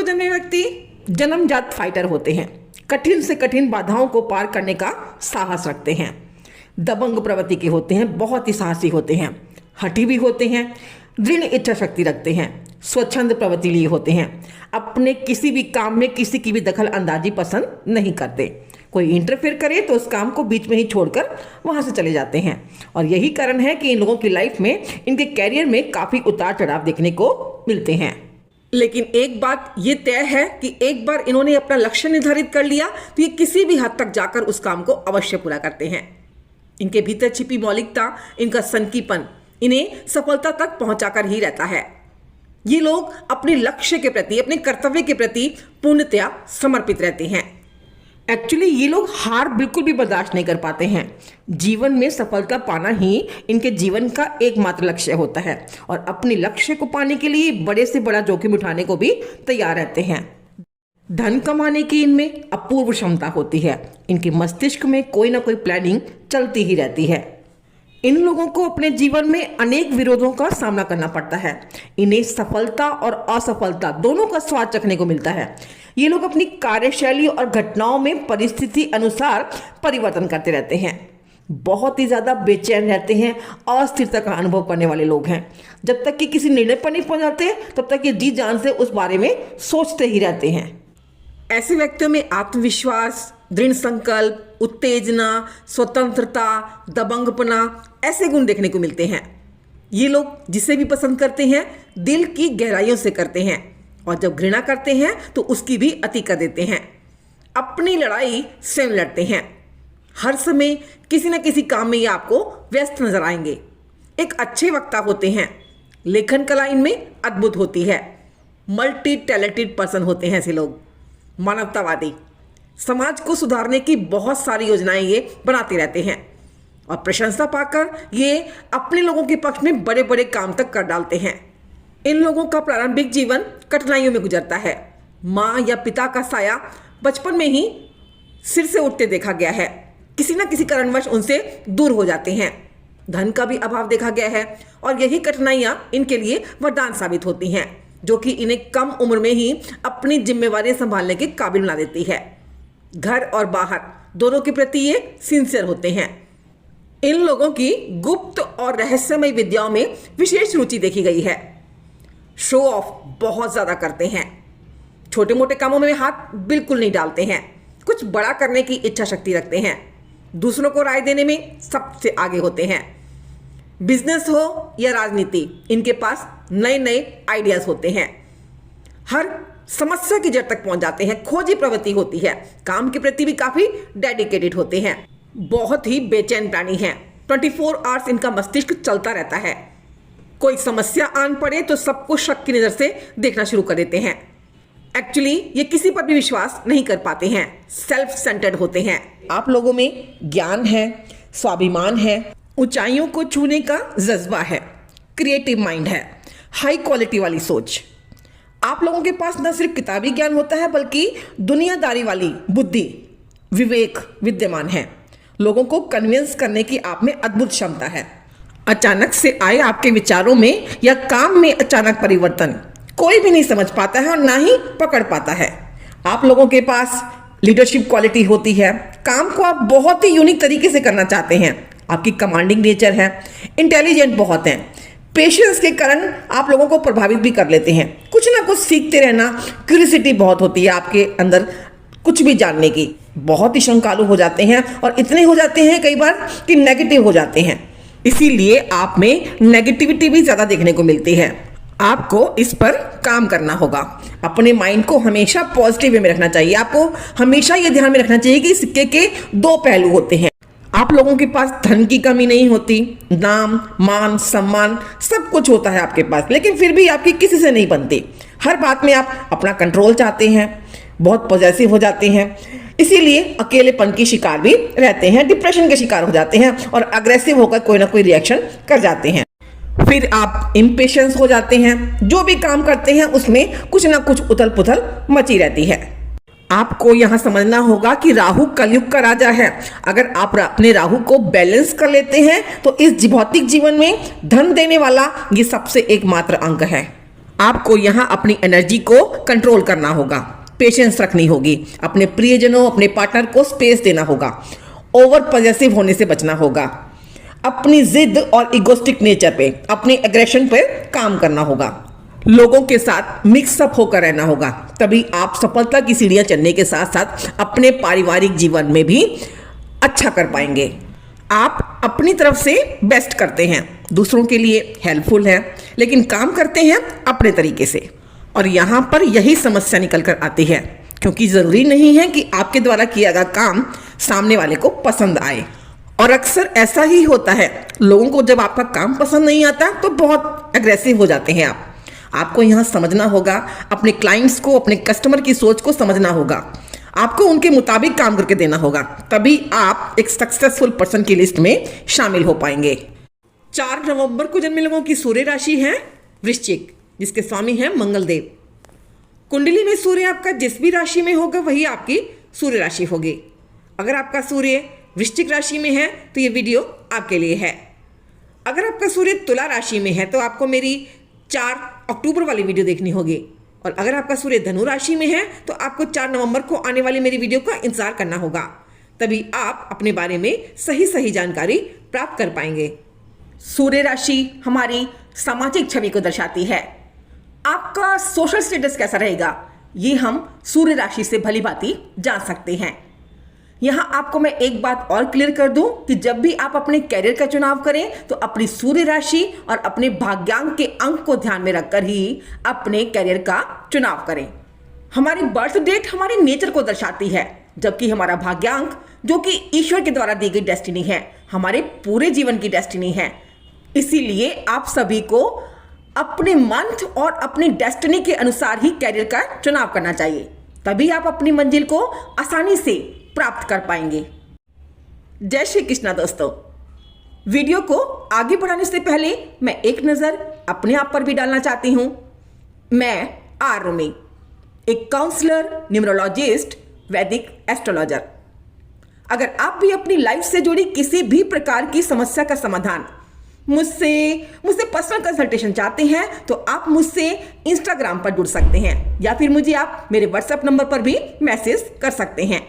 को जन्मे व्यक्ति जन्मजात फाइटर होते हैं। कठिन से कठिन बाधाओं को पार करने का साहस रखते हैं। दबंग प्रवृत्ति के होते हैं, बहुत ही साहसी होते हैं, हठी भी होते हैं, दृढ़ इच्छा शक्ति रखते हैं, स्वच्छंद प्रवृत्ति लिए होते हैं, अपने किसी भी काम में किसी की भी दखल अंदाजी पसंद नहीं करते। कोई इंटरफेयर करे तो उस काम को बीच में ही छोड़कर वहां से चले जाते हैं। और यही कारण है कि इन लोगों की लाइफ में, इनके कैरियर में काफ़ी उतार चढ़ाव देखने को मिलते हैं। लेकिन एक बात ये तय है कि एक बार इन्होंने अपना लक्ष्य निर्धारित कर लिया तो ये किसी भी हद तक जाकर उस काम को अवश्य पूरा करते हैं। इनके भीतर छिपी मौलिकता, इनका सनकीपन इन्हें सफलता तक पहुंचाकर ही रहता है। ये लोग अपने लक्ष्य के प्रति, अपने कर्तव्य के प्रति पूर्णतया समर्पित रहते हैं। एक्चुअली ये लोग हार बिल्कुल भी बर्दाश्त नहीं कर पाते हैं। जीवन में सफलता पाना ही इनके जीवन का एकमात्र लक्ष्य होता है और अपने लक्ष्य को पाने के लिए बड़े से बड़ा जोखिम उठाने को भी तैयार रहते हैं। धन कमाने की इनमें अपूर्व क्षमता होती है। इनके मस्तिष्क में कोई ना कोई प्लानिंग चलती ही रहती है। इन लोगों को अपने जीवन में अनेक विरोधों का सामना करना पड़ता है। इन्हें सफलता और असफलता दोनों का स्वाद चखने को मिलता है। ये लोग अपनी कार्यशैली और घटनाओं में परिस्थिति अनुसार परिवर्तन करते रहते हैं। बहुत ही ज़्यादा बेचैन रहते हैं, अस्थिरता का अनुभव करने वाले लोग हैं। जब तक कि किसी निर्णय पर नहीं पहुंच जाते तब तक ये जी जान से उस बारे में सोचते ही रहते हैं। ऐसे व्यक्तियों में आत्मविश्वास, दृढ़ संकल्प, उत्तेजना, स्वतंत्रता, दबंगपना ऐसे गुण देखने को मिलते हैं। ये लोग जिसे भी पसंद करते हैं दिल की गहराइयों से करते हैं और जब घृणा करते हैं तो उसकी भी अति कर देते हैं। अपनी लड़ाई स्वयं लड़ते हैं। हर समय किसी न किसी काम में ये आपको व्यस्त नजर आएंगे। एक अच्छे वक्ता होते हैं। लेखन कला इनमें अद्भुत होती है। मल्टी टैलेंटेड पर्सन होते हैं ऐसे लोग। मानवतावादी, समाज को सुधारने की बहुत सारी योजनाएं ये बनाते रहते हैं और प्रशंसा पाकर ये अपने लोगों के पक्ष में बड़े बड़े काम तक कर डालते हैं। इन लोगों का प्रारंभिक जीवन कठिनाइयों में गुजरता है। माँ या पिता का साया बचपन में ही सिर से उठते देखा गया है। किसी न किसी कारणवश उनसे दूर हो जाते हैं। धन का भी अभाव देखा गया है और यही कठिनाइयाँ इनके लिए वरदान साबित होती हैं, जो कि इन्हें कम उम्र में ही अपनी जिम्मेवारियां संभालने के काबिल बना देती है। घर और बाहर दोनों के प्रति ये सिंसियर होते हैं। इन लोगों की गुप्त और रहस्यमय विद्याओं में विशेष रुचि देखी गई है। शो ऑफ बहुत ज़्यादा करते हैं। छोटे मोटे कामों में हाथ बिल्कुल नहीं डालते हैं। कुछ बड़ा करने की इच्छा शक्ति रखते हैं। दूसरों को राय देने में सबसे आगे होते हैं। बिजनेस हो या राजनीति, इनके पास नए नए आइडियाज होते हैं। हर समस्या की जड़ तक पहुंच जाते हैं। खोजी प्रवृत्ति होती है। काम के प्रति भी काफी डेडिकेटेड होते हैं। बहुत ही बेचैन प्राणी हैं। 24 आवर्स इनका मस्तिष्क चलता रहता है। कोई समस्या आन पड़े तो सबको शक की नजर से देखना शुरू कर देते हैं। एक्चुअली ये किसी पर भी विश्वास नहीं कर पाते हैं। सेल्फ सेंटर्ड होते हैं। आप लोगों में ज्ञान है, स्वाभिमान है, ऊंचाइयों को छूने का जज्बा है, क्रिएटिव माइंड है, हाई क्वालिटी वाली सोच। आप लोगों के पास न सिर्फ किताबी ज्ञान होता है बल्कि दुनियादारी वाली बुद्धि, विवेक विद्यमान है। लोगों को कन्विंस करने की आप में अद्भुत क्षमता है। अचानक से आए आपके विचारों में या काम में अचानक परिवर्तन कोई भी नहीं समझ पाता है और ना ही पकड़ पाता है। आप लोगों के पास लीडरशिप क्वालिटी होती है। काम को आप बहुत ही यूनिक तरीके से करना चाहते हैं। आपकी कमांडिंग नेचर है। इंटेलिजेंट बहुत हैं। पेशेंस के कारण आप लोगों को प्रभावित भी कर लेते हैं। कुछ ना कुछ सीखते रहना, क्यूरियोसिटी बहुत होती है आपके अंदर कुछ भी जानने की। बहुत ही शंकालु हो जाते हैं और इतने हो जाते हैं कई बार कि नेगेटिव हो जाते हैं। इसीलिए आप में नेगेटिविटी भी ज़्यादा देखने को मिलती है। आपको इस पर काम करना होगा। अपने माइंड को हमेशा पॉजिटिव वे में रखना चाहिए। आपको हमेशा ये ध्यान में रखना चाहिए कि सिक्के के दो पहलू होते हैं। आप लोगों के पास धन की कमी नहीं होती। नाम, मान, सम्मान सब कुछ होता है आपके पास, लेकिन फिर भी आपकी किसी से नहीं बनती। हर बात में आप अपना कंट्रोल चाहते हैं, बहुत पॉजेसिव हो जाते हैं। इसीलिए अकेलेपन की शिकार भी रहते हैं, डिप्रेशन के शिकार हो जाते हैं और अग्रेसिव होकर कोई ना कोई रिएक्शन कर जाते हैं। फिर आप इम्पेशेंस हो जाते हैं। जो भी काम करते हैं उसमें कुछ ना कुछ उथल पुथल मची रहती है। आपको यहाँ समझना होगा कि राहु कलयुग का राजा है। अगर आप अपने राहु को बैलेंस कर लेते हैं तो इस भौतिक जीवन में धन देने वाला ये सबसे एकमात्र अंक है। आपको यहाँ अपनी एनर्जी को कंट्रोल करना होगा, पेशेंस रखनी होगी, अपने प्रियजनों, अपने पार्टनर को स्पेस देना होगा, ओवर पॉजेसिव होने से बचना होगा, अपनी जिद और इगोस्टिक नेचर पे, अपने एग्रेशन पे काम करना होगा, लोगों के साथ मिक्सअप होकर रहना होगा। तभी आप सफलता की सीढ़ियां चढ़ने के साथ साथ अपने पारिवारिक जीवन में भी अच्छा कर पाएंगे। आप अपनी तरफ से बेस्ट करते हैं, दूसरों के लिए हेल्पफुल हैं, लेकिन काम करते हैं अपने तरीके से। और यहाँ पर यही समस्या निकल कर आती है, क्योंकि ज़रूरी नहीं है कि आपके द्वारा किया गया काम सामने वाले को पसंद आए। और अक्सर ऐसा ही होता है, लोगों को जब आपका काम पसंद नहीं आता तो बहुत एग्रेसिव हो जाते हैं आप। आपको यहाँ समझना होगा, अपने क्लाइंट्स को, अपने कस्टमर की सोच को समझना होगा, आपको उनके मुताबिक काम करके देना होगा, तभी आप एक सक्सेसफुल पर्सन की लिस्ट में शामिल हो पाएंगे। 4 नवंबर को जन्मे लोगों की सूर्य राशि है वृश्चिक, जिसके स्वामी हैं मंगलदेव। कुंडली में सूर्य आपका जिस भी राशि में होगा वही आपकी सूर्य राशि होगी। अगर आपका सूर्य वृश्चिक राशि में है तो ये वीडियो आपके लिए है। अगर आपका सूर्य तुला राशि में है तो आपको मेरी 4 अक्टूबर वाली वीडियो देखनी होगी। और अगर आपका सूर्य धनु राशि में है तो आपको 4 नवंबर को आने वाली मेरी वीडियो का इंतजार करना होगा, तभी आप अपने बारे में सही जानकारी प्राप्त कर पाएंगे। सूर्य राशि हमारी सामाजिक छवि को दर्शाती है। आपका सोशल स्टेटस कैसा रहेगा ये हम सूर्य राशि से भली भांति जान सकते हैं। यहाँ आपको मैं एक बात और क्लियर कर दूं कि जब भी आप अपने कैरियर का चुनाव करें तो अपनी सूर्य राशि और अपने भाग्यांक के अंक को ध्यान में रखकर ही अपने कैरियर का चुनाव करें। हमारी बर्थ डेट हमारे नेचर को दर्शाती है, जबकि हमारा भाग्यांक, जो कि ईश्वर के द्वारा दी गई डेस्टिनी है, हमारे पूरे जीवन की डेस्टिनी है। इसीलिए आप सभी को अपने मंथ और अपनी डेस्टिनी के अनुसार ही कैरियर का चुनाव करना चाहिए, तभी आप अपनी मंजिल को आसानी से प्राप्त कर पाएंगे। जय श्री कृष्णा दोस्तों। वीडियो को आगे बढ़ाने से पहले मैं एक नज़र अपने आप पर भी डालना चाहती हूँ। मैं आर रूमी, एक काउंसलर, न्यूमरोलॉजिस्ट, वैदिक एस्ट्रोलॉजर। अगर आप भी अपनी लाइफ से जुड़ी किसी भी प्रकार की समस्या का समाधान मुझसे पर्सनल कंसल्टेशन चाहते हैं तो आप मुझसे इंस्टाग्राम पर जुड़ सकते हैं, या फिर मुझे आप मेरे व्हाट्सएप नंबर पर भी मैसेज कर सकते हैं,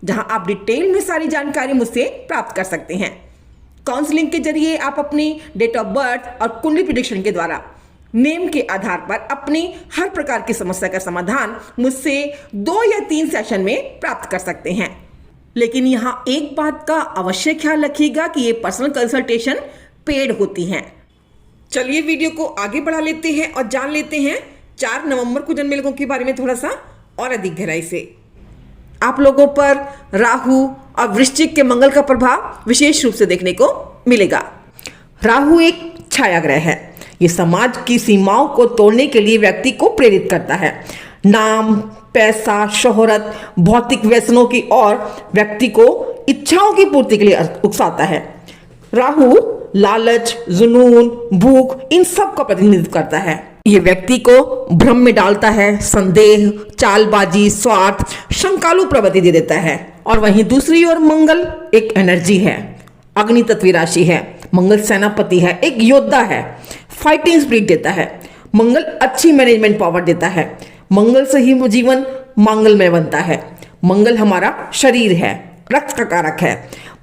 जहां आप डिटेल में सारी जानकारी मुझसे प्राप्त कर सकते हैं। काउंसलिंग के जरिए आप अपनी डेट ऑफ बर्थ और कुंडली प्रेडिक्शन के द्वारा नेम के आधार पर अपनी हर प्रकार की समस्या का समाधान मुझसे 2 या 3 सेशन में प्राप्त कर सकते हैं। लेकिन यहाँ एक बात का अवश्य ख्याल रखिएगा कि ये पर्सनल कंसल्टेशन पेड होती हैं। चलिए वीडियो को आगे बढ़ा लेते हैं और जान लेते हैं 4 नवंबर को जन्मे लोगों के बारे में थोड़ा सा और अधिक गहराई से। आप लोगों पर राहु और वृश्चिक के मंगल का प्रभाव विशेष रूप से देखने को मिलेगा। राहु एक छाया ग्रह है। ये समाज की सीमाओं को तोड़ने के लिए व्यक्ति को प्रेरित करता है। नाम, पैसा, शोहरत, भौतिक व्यसनों की और व्यक्ति को इच्छाओं की पूर्ति के लिए उकसाता है। राहु लालच, जुनून, भूख, इन सब का प्रतिनिधित्व करता है। ये व्यक्ति को भ्रम में डालता है, संदेह, चालबाजी, स्वार्थ, शंकालु प्रवृत्ति दे देता है। और वहीं दूसरी ओर मंगल एक एनर्जी है, अग्नि तत्वी राशि है। मंगल सेनापति है, एक योद्धा है, फाइटिंग स्पिरिट देता है। मंगल अच्छी मैनेजमेंट पावर देता है। मंगल से ही जीवन मंगलमय बनता है। मंगल हमारा शरीर है, रक्त का कारक है।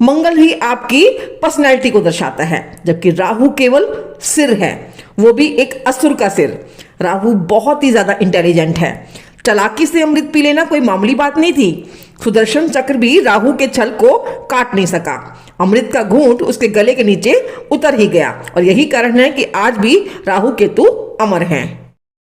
मंगल ही आपकी पर्सनैलिटी को दर्शाता है, जबकि राहु केवल सिर है, वो भी एक असुर का सिर। राहु बहुत ही ज्यादा इंटेलिजेंट है। चालाकी से अमृत पी लेना कोई मामूली बात नहीं थी। सुदर्शन चक्र भी राहु के छल को काट नहीं सका। अमृत का घूंट उसके गले के नीचे उतर ही गया, और यही कारण है कि आज भी राहु केतु अमर हैं।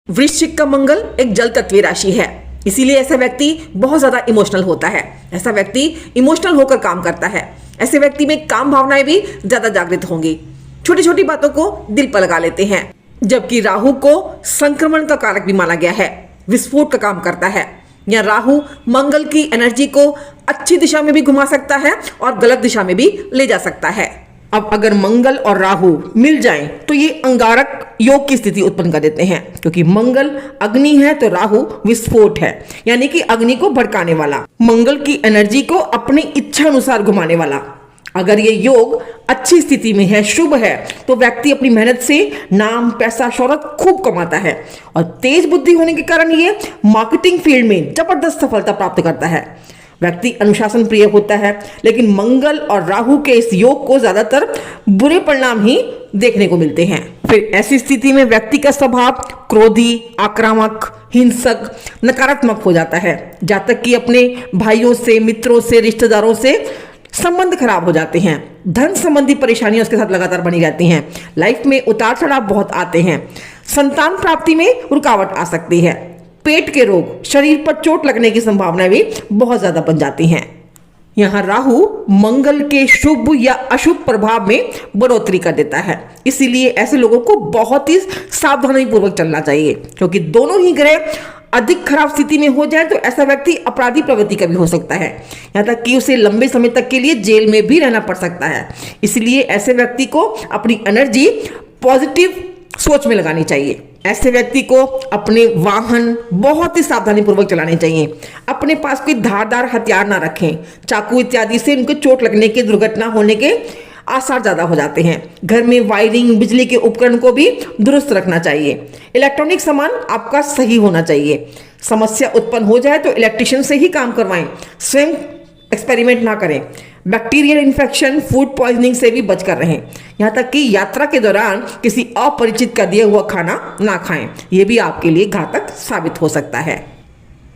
वृश्चिक का मंगल एक जल तत्वी राशि है, इसीलिए ऐसा व्यक्ति बहुत ज्यादा इमोशनल होता है। ऐसा व्यक्ति इमोशनल होकर काम करता है। ऐसे व्यक्ति में काम भावनाएं भी ज्यादा जागृत होंगी। छोटी छोटी बातों को दिल पर लगा लेते हैं। जबकि राहु को संक्रमण का कारक भी माना गया है, विस्फोट का काम करता है। या राहु मंगल की एनर्जी को अच्छी दिशा में भी घुमा सकता है और गलत दिशा में भी ले जा सकता है। अब अगर मंगल और राहु मिल जाएं तो ये अंगारक योग की स्थिति उत्पन्न कर देते हैं, क्योंकि मंगल अग्नि है तो राहु विस्फोट है, यानी कि अग्नि को भड़काने वाला, मंगल की एनर्जी को अपनी इच्छा अनुसार घुमाने वाला। अगर ये योग अच्छी स्थिति में है, शुभ है, तो व्यक्ति अपनी मेहनत से नाम, पैसा, शोहरत खूब कमाता है और तेज बुद्धि होने के कारण ये मार्केटिंग फील्ड में जबरदस्त सफलता प्राप्त करता है। व्यक्ति अनुशासन प्रिय होता है, लेकिन मंगल और राहु के इस योग को ज्यादातर बुरे परिणाम ही देखने को मिलते हैं। फिर ऐसी स्थिति में व्यक्ति का स्वभाव क्रोधी, आक्रामक, हिंसक, नकारात्मक हो जाता है, जहां तक कि अपने भाइयों से, मित्रों से, रिश्तेदारों से संबंध खराब हो जाते हैं। धन संबंधी परेशानियां उसके साथ लगातार बनी रहती हैं। लाइफ में उतार चढ़ाव बहुत आते हैं। संतान प्राप्ति में रुकावट आ सकती है। पेट के रोग, शरीर पर चोट लगने की संभावना भी बहुत ज्यादा बन जाती हैं। यहाँ राहु मंगल के शुभ या अशुभ प्रभाव में बढ़ोतरी कर देता है, इसीलिए ऐसे लोगों को बहुत ही सावधानी पूर्वक चलना चाहिए, क्योंकि दोनों ही ग्रह अधिक खराब स्थिति में हो जाए तो ऐसा व्यक्ति अपराधी प्रवृत्ति का भी हो सकता है, यहाँ तक कि उसे लंबे समय तक के लिए जेल में भी रहना पड़ सकता है। इसलिए ऐसे व्यक्ति को अपनी एनर्जी पॉजिटिव सोच में लगानी चाहिए। ऐसे व्यक्ति को अपने वाहन बहुत ही सावधानी पूर्वक चलाने चाहिए। अपने पास कोई धारदार हथियार ना रखें। चाकू इत्यादि से उनको चोट लगने के, दुर्घटना होने के आसार ज्यादा हो जाते हैं। घर में वायरिंग, बिजली के उपकरण को भी दुरुस्त रखना चाहिए। इलेक्ट्रॉनिक सामान आपका सही होना चाहिए। समस्या उत्पन्न हो जाए तो इलेक्ट्रिशियन से ही काम करवाएं, स्वयं एक्सपेरिमेंट ना करें। बैक्टीरियल इन्फेक्शन, फूड पॉइजनिंग से भी बचकर रहें। यहाँ तक कि यात्रा के दौरान किसी अपरिचित का दिया हुआ खाना ना खाएं, ये भी आपके लिए घातक साबित हो सकता है।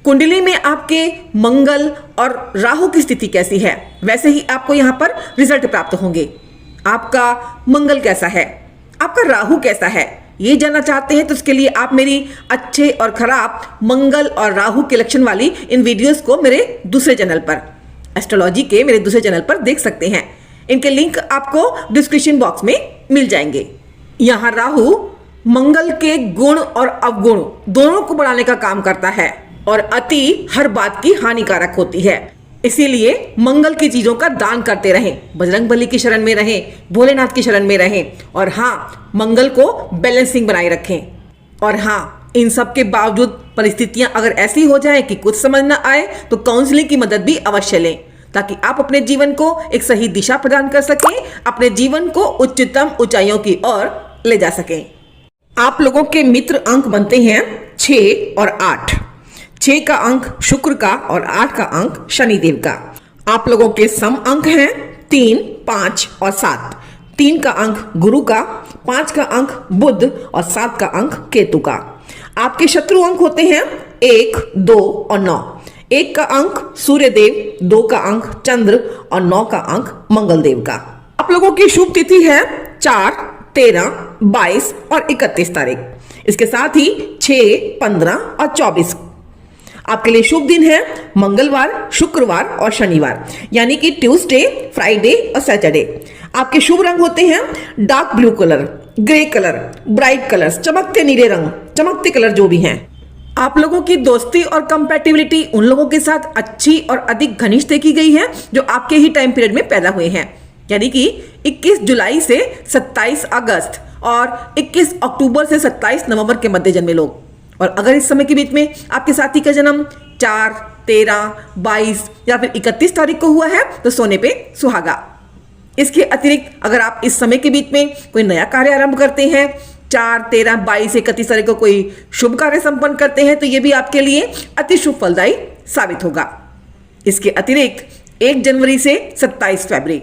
कुंडली में आपके मंगल और राहु की स्थिति कैसी है, वैसे ही आपको यहाँ पर रिजल्ट प्राप्त होंगे। आपका मंगल कैसा है, आपका राहु कैसा है, ये जानना चाहते हैं तो उसके लिए आप मेरी अच्छे और खराब मंगल और राहु के लक्षण वाली इन वीडियोस को मेरे दूसरे चैनल पर, एस्ट्रोलॉजी के मेरे दूसरे चैनल पर देख सकते हैं। इनके लिंक आपको डिस्क्रिप्शन बॉक्स में मिल जाएंगे। यहाँ राहु मंगल के गुण और अवगुण दोनों को बढ़ाने का काम करता है और अति हर बात की हानिकारक होती है। इसीलिए मंगल की चीजों का दान करते रहें, बजरंगबली की शरण में रहें, भोलेनाथ की शरण में रहें और हाँ, मंगल को बैलेंसिंग बनाए रखें। और हाँ, इन सब के बावजूद परिस्थितियां अगर ऐसी हो जाए कि कुछ समझ न आए तो काउंसलिंग की मदद भी अवश्य लें, ताकि आप अपने जीवन को एक सही दिशा प्रदान कर सकें, अपने जीवन को उच्चतम ऊंचाइयों की ओर ले जा सकें। आप लोगों के मित्र अंक बनते हैं 6 और 8। 6 का अंक शुक्र का और 8 का अंक शनिदेव का। आप लोगों के सम अंक हैं 3, 5 और 7। 3 का अंक गुरु का, 5 का अंक बुध और 7 का अंक केतु का। आपके शत्रु अंक होते हैं 1, 2 और 9। 1 का अंक सूर्यदेव, 2 का अंक चंद्र और 9 का अंक मंगलदेव का। आप लोगों की शुभ तिथि है 4, 13, 22 और 31 तारीख। इसके साथ ही 6, 15 और 24। आपके लिए शुभ दिन है मंगलवार, शुक्रवार और शनिवार, यानी कि ट्यूसडे, फ्राइडे और सैटरडे। आपके शुभ रंग होते हैं dark blue colour, grey colour, bright colours, चमकते नीले रंग, चमकते कलर जो भी हैं। आप लोगों की दोस्ती और कंपैटिबिलिटी उन लोगों के साथ अच्छी और अधिक घनिष्ठ देखी गई है जो आपके ही टाइम पीरियड में पैदा हुए हैं, यानी कि 21 जुलाई से 27 अगस्त और 21 अक्टूबर से 27 नवंबर के मध्य जन्मे लोग। और अगर इस समय के बीच में आपके साथी का जन्म 4, 13, 22 या फिर 31 तारीख को हुआ है तो सोने पे सुहागा। इसके अतिरिक्त अगर आप इस समय के बीच में कोई नया कार्य आरंभ करते हैं, 4, 13, 22, 31 तारीख को कोई शुभ कार्य संपन्न करते हैं, तो ये भी आपके लिए अति शुभ फलदायी साबित होगा। इसके अतिरिक्त 1 जनवरी से 27 फरवरी,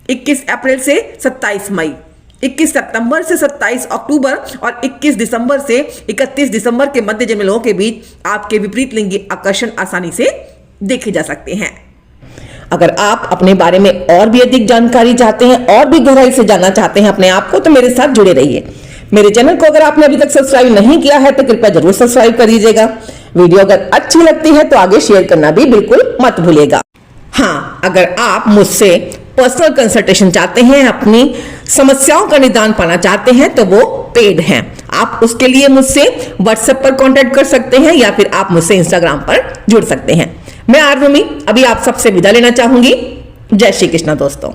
21 अप्रैल से 27 मई, 21 सितंबर से 27 अक्टूबर और 21 दिसंबर से 31 दिसंबर के मध्य जन्मे लोगों के बीच आपके विपरीत लिंगी आकर्षण आसानी से देखे जा सकते हैं। अगर आप अपने बारे में और भी अधिक जानकारी चाहते हैं और भी गहराई से जानना चाहते हैं अपने आप को, तो मेरे साथ जुड़े रहिए। मेरे चैनल को अगर आपने अभी तक सब्सक्राइब नहीं किया है तो कृपया जरूर सब्सक्राइब कर दीजिएगा। वीडियो अगर अच्छी लगती है तो आगे शेयर करना भी बिल्कुल मत भूलिएगा। हाँ, अगर आप मुझसे पर्सनल कंसल्टेशन चाहते हैं, अपनी समस्याओं का निदान पाना चाहते हैं, तो वो पेड है। आप उसके लिए मुझसे व्हाट्सएप पर कांटेक्ट कर सकते हैं या फिर आप मुझसे इंस्टाग्राम पर जुड़ सकते हैं। मैं आररूमी अभी आप सबसे विदा लेना चाहूंगी। जय श्री कृष्णा दोस्तों।